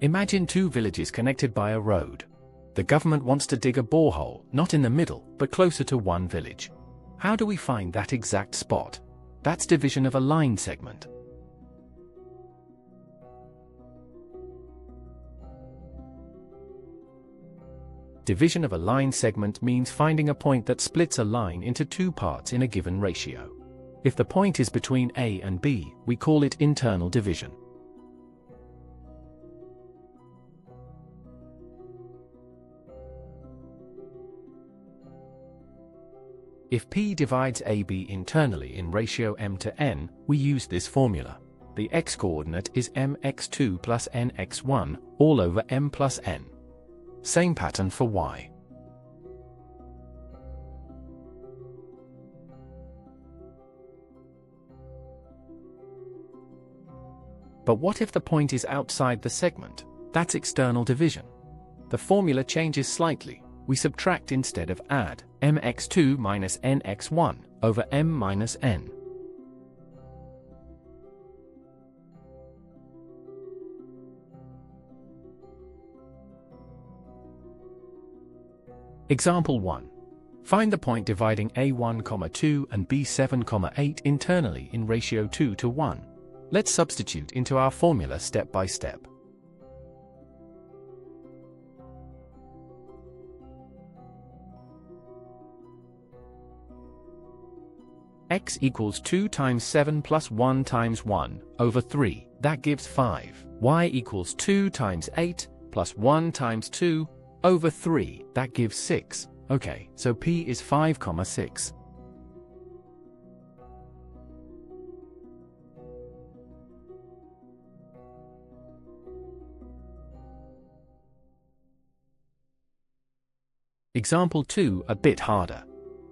Imagine two villages connected by a road. The government wants to dig a borehole, not in the middle, but closer to one village. How do we find that exact spot? That's division of a line segment. Division of a line segment means finding a point that splits a line into two parts in a given ratio. If the point is between A and B, we call it internal division. If P divides AB internally in ratio m to n, we use this formula. The x-coordinate is mx2 plus nx1 all over m plus n. Same pattern for y. But what if the point is outside the segment? That's external division. The formula changes slightly. We subtract instead of add, mx2 minus nx1 over m minus n. Example 1. Find the point dividing a1, 2 and b7, 8 internally in ratio 2 to 1. Let's substitute into our formula step by step. X equals 2 times 7 plus 1 times 1 over 3, that gives 5. Y equals 2 times 8 plus 1 times 2 over 3, that gives 6. Okay, so P is 5, 6. Example 2, a bit harder.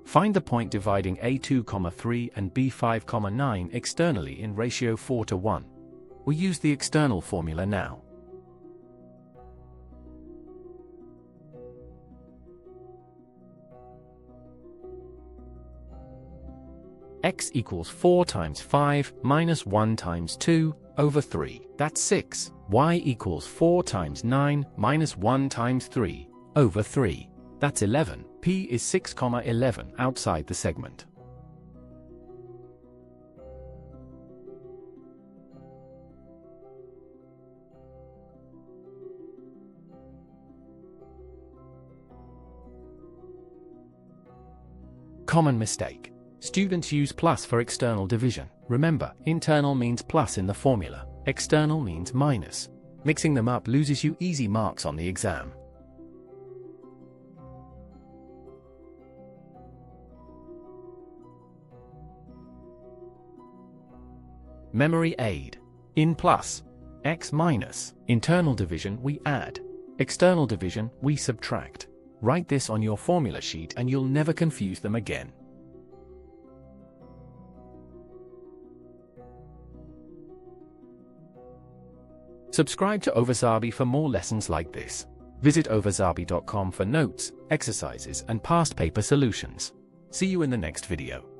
Find the point dividing a2, 3 and b5, 9 externally in ratio 4 to 1. We use the external formula now. X equals 4 times 5 minus 1 times 2 over 3, that's 6. Y equals 4 times 9 minus 1 times 3 over 3, that's 11. P is 6, 11 outside the segment. Common mistake. Students use plus for external division. Remember, internal means plus in the formula, external means minus. Mixing them up loses you easy marks on the exam. Memory aid. In plus, x minus. Internal division we add. External division we subtract. Write this on your formula sheet and you'll never confuse them again. Subscribe to Ovasaabi for more lessons like this. Visit ovasaabi.com for notes, exercises and past paper solutions. See you in the next video.